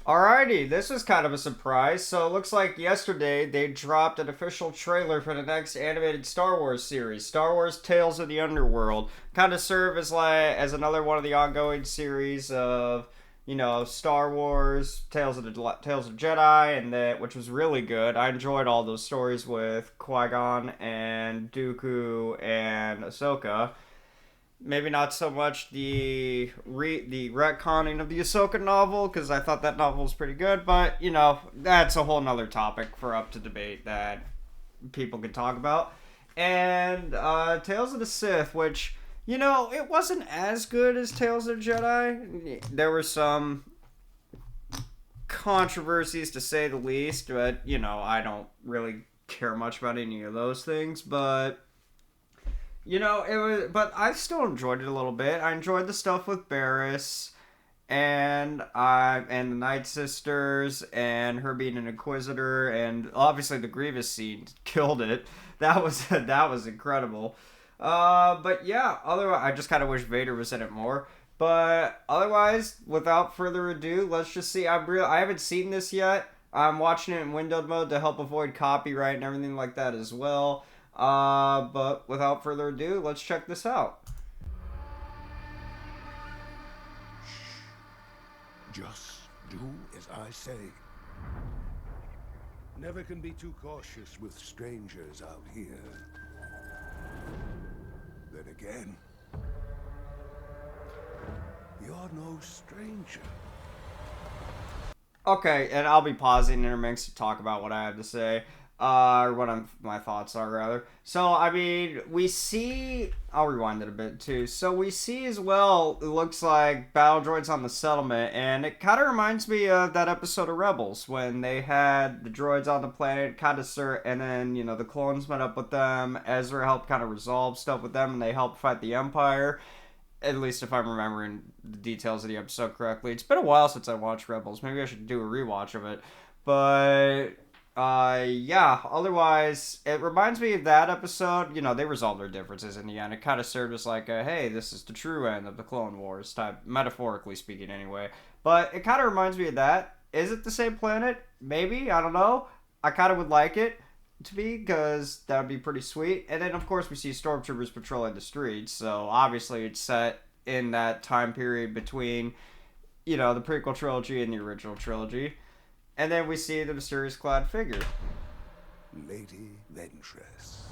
Alrighty, this was kind of a surprise. So it looks like yesterday they dropped an official trailer for the next animated Star Wars series, Star Wars Tales of the Underworld. Kind of serve as as another one of the ongoing series of Star Wars Tales of Jedi, and that which was really good. I enjoyed all those stories with Qui-Gon and Dooku and Ahsoka. Maybe not so much the retconning of the Ahsoka novel, because I thought that novel was pretty good, but that's a whole nother topic for up to debate that people can talk about. And Tales of the Sith, which it wasn't as good as Tales of the Jedi. There were some controversies to say the least, but I don't really care much about any of those things, but it was, but I still enjoyed it a little bit. I enjoyed the stuff with Barriss and the Night Sisters and her being an Inquisitor, and obviously the Grievous scene killed it. That was incredible. But yeah, otherwise I just kind of wish Vader was in it more. But otherwise, without further ado, let's just see. I haven't seen this yet. I'm watching it in windowed mode to help avoid copyright and everything like that as well. But without further ado, let's check this out. Just do as I say. Never can be too cautious with strangers out here. Then again, you're no stranger. Okay, and I'll be pausing intermix to talk about what I have to say. Or my thoughts are, rather. So, I mean, we see... I'll rewind it a bit, too. So, we see as well, it looks like battle droids on the settlement, and it kind of reminds me of that episode of Rebels, when they had the droids on the planet, kind of and then, the clones met up with them, Ezra helped kind of resolve stuff with them, and they helped fight the Empire. At least if I'm remembering the details of the episode correctly. It's been a while since I watched Rebels. Maybe I should do a rewatch of it. But... yeah, otherwise, it reminds me of that episode. They resolved their differences in the end. It kind of served as like hey, this is the true end of the Clone Wars type, metaphorically speaking anyway. But it kind of reminds me of that. Is it the same planet? Maybe, I don't know. I kind of would like it to be, because that would be pretty sweet. And then, of course, we see stormtroopers patrolling the streets, so obviously it's set in that time period between, the prequel trilogy and the original trilogy. And then we see the mysterious clad figure. Lady Ventress.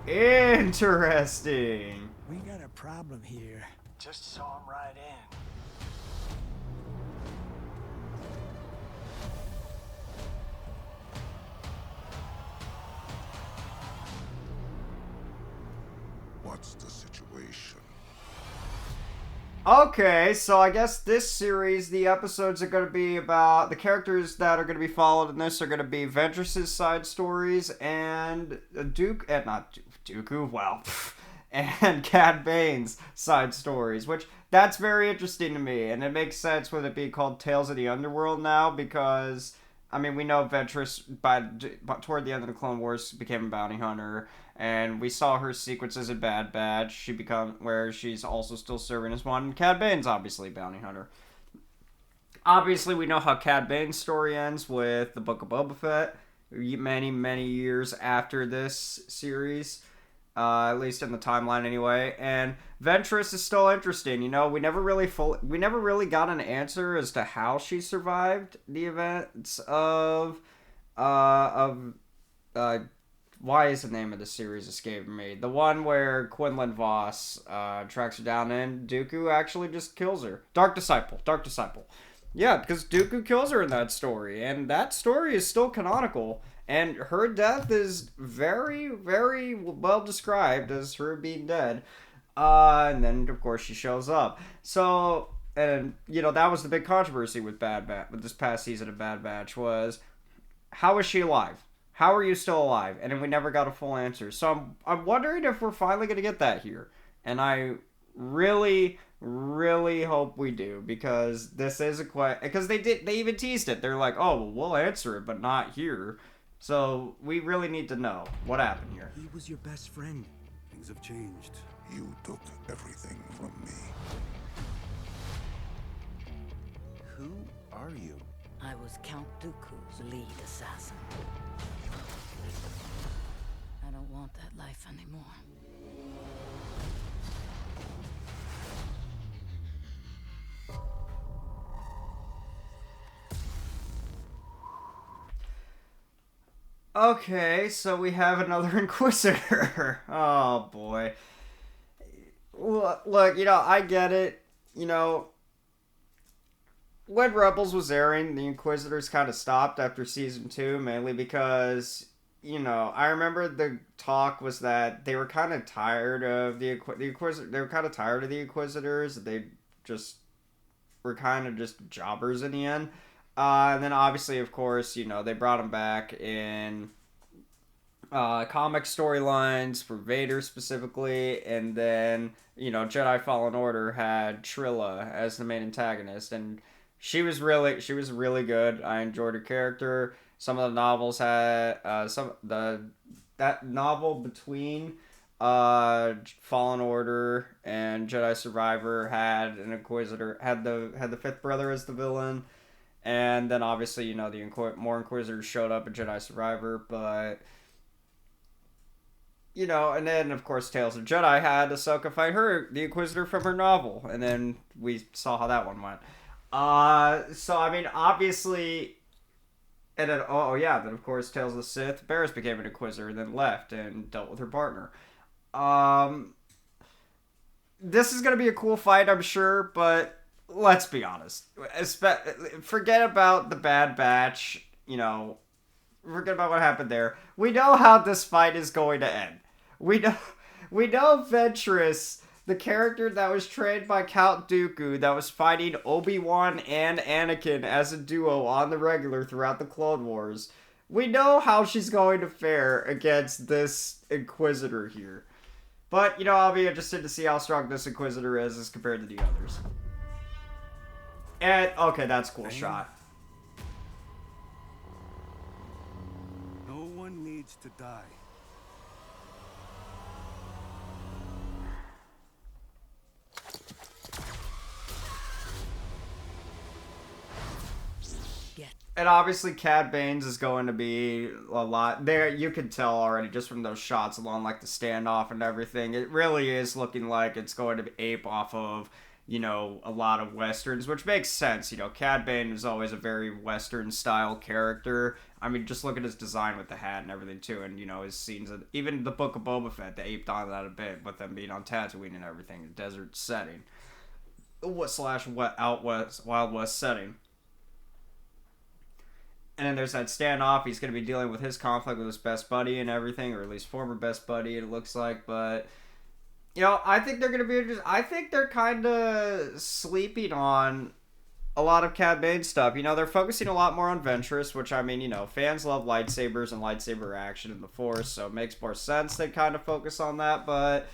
Interesting. We got a problem here. Just saw him right in. What's the situation? Okay, so I guess this series, the episodes are going to be about... The characters that are going to be followed in this are going to be Ventress's side stories and Dooku, well, and Cad Bane's side stories, which that's very interesting to me, and it makes sense with it being called Tales of the Underworld now, because... I mean, we know Ventress, toward the end of the Clone Wars, became a bounty hunter, and we saw her sequences in Bad Batch, where she's also still serving as one, and Cad Bane's obviously a bounty hunter. Obviously, we know how Cad Bane's story ends with the Book of Boba Fett, many, many years after this series, at least in the timeline anyway, and Ventress is still interesting. We never really got an answer as to how she survived the events of why is the name of the series escaping me? The one where Quinlan Voss tracks her down and Dooku actually just kills her. Dark Disciple. Yeah, because Dooku kills her in that story, and that story is still canonical. And her death is very, very well described as her being dead. And then, of course, she shows up. So, and, that was the big controversy with with this past season of Bad Batch was, how is she alive? How are you still alive? And then we never got a full answer. So I'm wondering if we're finally going to get that here. And I really, really hope we do, because this is a question. Because they even teased it. They're like, oh, well, we'll answer it, but not here. So we really need to know what happened here. He was your best friend. Things have changed. You took everything from me. are you? I was Count Dooku's lead assassin. I don't want that life anymore. Okay, so we have another Inquisitor. Oh boy. Look, I get it. When Rebels was airing, the Inquisitors kind of stopped after season 2, mainly because, I remember the talk was that they were kind of tired of the Inquisitor. They were kind of tired of the Inquisitors. They just were kind of just jobbers in the end. And then obviously, of course, they brought them back in comic storylines for Vader specifically, and then Jedi Fallen Order had Trilla as the main antagonist, and she was really good. I enjoyed her character. Some of the novels had that novel between Fallen Order and Jedi Survivor had an Inquisitor, had the fifth brother as the villain, and then obviously the more Inquisitors showed up in Jedi Survivor, but and then of course Tales of Jedi had Ahsoka fight the Inquisitor from her novel, and then we saw how that one went. So I mean, obviously, and then then of course Tales of the Sith, Barriss became an Inquisitor, and then left and dealt with her partner. This is gonna be a cool fight, I'm sure, but let's be honest. Forget about the Bad Batch. Forget about what happened there. We know how this fight is going to end. We know Ventress, the character that was trained by Count Dooku, that was fighting Obi-Wan and Anakin as a duo on the regular throughout the Clone Wars. We know how she's going to fare against this Inquisitor here. But, I'll be interested to see how strong this Inquisitor is as compared to the others. And, okay, that's a cool shot. No one needs to die. And obviously Cad Bane's is going to be a lot there. You can tell already just from those shots along, like the standoff and everything. It really is looking like it's going to be ape off of, a lot of Westerns, which makes sense. Cad Bane is always a very Western style character. I mean, just look at his design with the hat and everything too. And, his scenes, even the Book of Boba Fett, they aped on that a bit with them being on Tatooine and everything, the desert setting. Out west, Wild West setting. And then there's that standoff. He's going to be dealing with his conflict with his best buddy and everything, or at least former best buddy, it looks like. But, I think they're going to be... I think they're kind of sleeping on a lot of Cad Bane stuff. They're focusing a lot more on Ventress, which, I mean, fans love lightsabers and lightsaber action in the Force, so it makes more sense they kind of focus on that. But,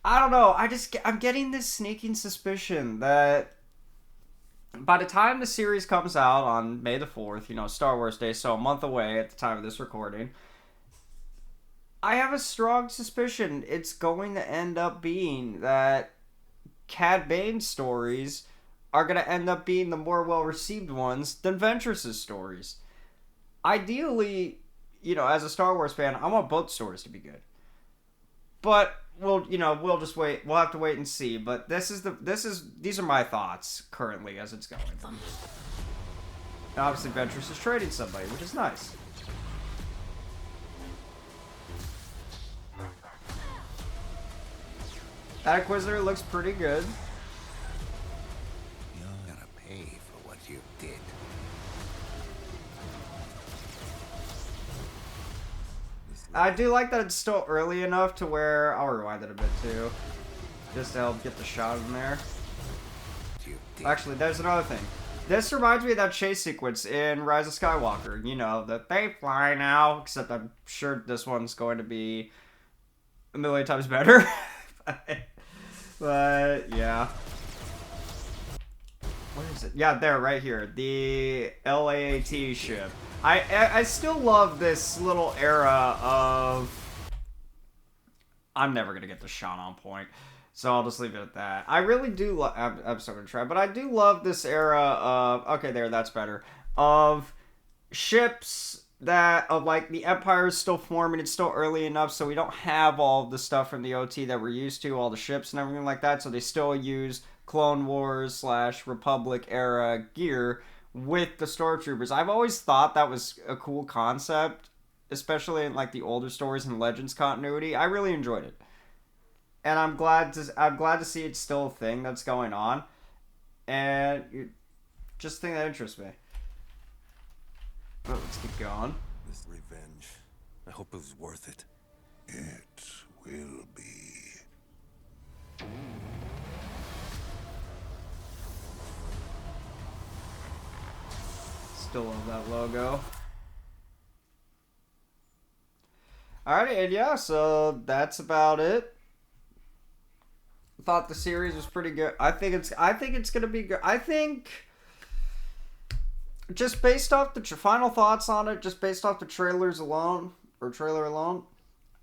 I don't know. I'm getting this sneaking suspicion that... by the time the series comes out on May the 4th, Star Wars Day, so a month away at the time of this recording, I have a strong suspicion it's going to end up being that Cad Bane stories are going to end up being the more well-received ones than Ventress's stories. Ideally, as a Star Wars fan, I want both stories to be good. But we'll just wait. We'll have to wait and see. But these are my thoughts currently as it's going. Now, obviously, Ventress is trading somebody, which is nice. That Inquisitor looks pretty good. You're gonna pay for what you did. I do like that it's still early enough to where... I'll rewind it a bit too, just to help get the shot in there. Actually, there's another thing. This reminds me of that chase sequence in Rise of Skywalker. That they fly now, except I'm sure this one's going to be a million times better. But yeah. What is it? Yeah, there, right here. The LAAT ship. I still love this little era of... I'm never going to get the shot on point. So I'll just leave it at that. I really do love. I'm still gonna try, but I do love this era of. Okay, that's better. Of ships that of like the Empire is still forming. It's still early enough, so we don't have all the stuff from the OT that we're used to, all the ships and everything like that. So they still use Clone Wars / Republic era gear with the stormtroopers. I've always thought that was a cool concept, especially in like the older stories and Legends continuity. I really enjoyed it, and I'm glad to see it's still a thing that's going on, and just a thing that interests me. But let's keep going. This revenge, I hope it was worth it. It will be. Still love that logo. Alright, and yeah, so that's about it. Thought the series was pretty good. I think it's gonna be good. I think just based off the final thoughts on it, just based off the trailer alone,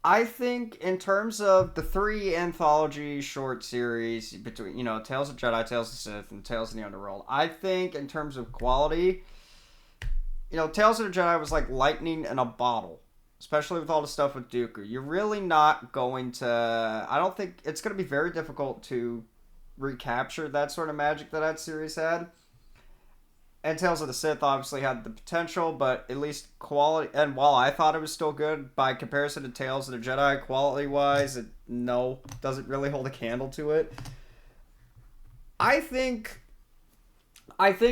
I think in terms of the 3 anthology short series between, Tales of Jedi, Tales of Sith, and Tales of the Underworld, I think in terms of quality, Tales of the Jedi was like lightning in a bottle. Especially with all the stuff with Dooku. You're really not going to... I don't think... It's going to be very difficult to recapture that sort of magic that series had. And Tales of the Sith obviously had the potential, but at least quality... And while I thought it was still good, by comparison to Tales of the Jedi, quality-wise, it doesn't really hold a candle to it. I think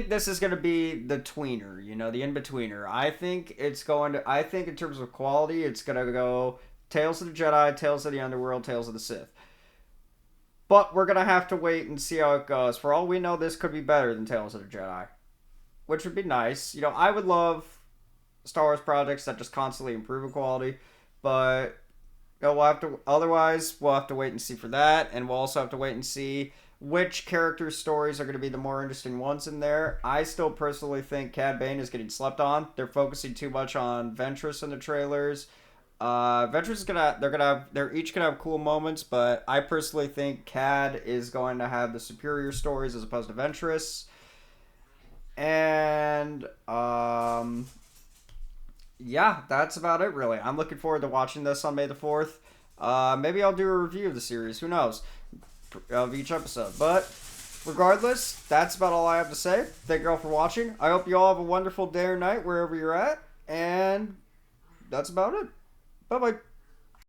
this is going to be the tweener, the in-betweener. I think in terms of quality, it's going to go Tales of the Jedi, Tales of the Underworld, Tales of the Sith. But we're going to have to wait and see how it goes. For all we know, this could be better than Tales of the Jedi, which would be nice. I would love Star Wars projects that just constantly improve in quality, but we'll have to wait and see for that, and we'll also have to wait and see which character stories are going to be the more interesting ones in there. I still personally think Cad Bane is getting slept on. They're focusing too much on Ventress in the trailers. Ventress is they're each gonna have cool moments, but I personally think Cad is going to have the superior stories as opposed to Ventress. And yeah, that's about it really. I'm looking forward to watching this on May the 4th. Maybe I'll do a review of the series. Who knows? Of each episode. But regardless, that's about all I have to say. Thank you all for watching. I hope you all have a wonderful day or night wherever you're at. And that's about it. Bye-bye.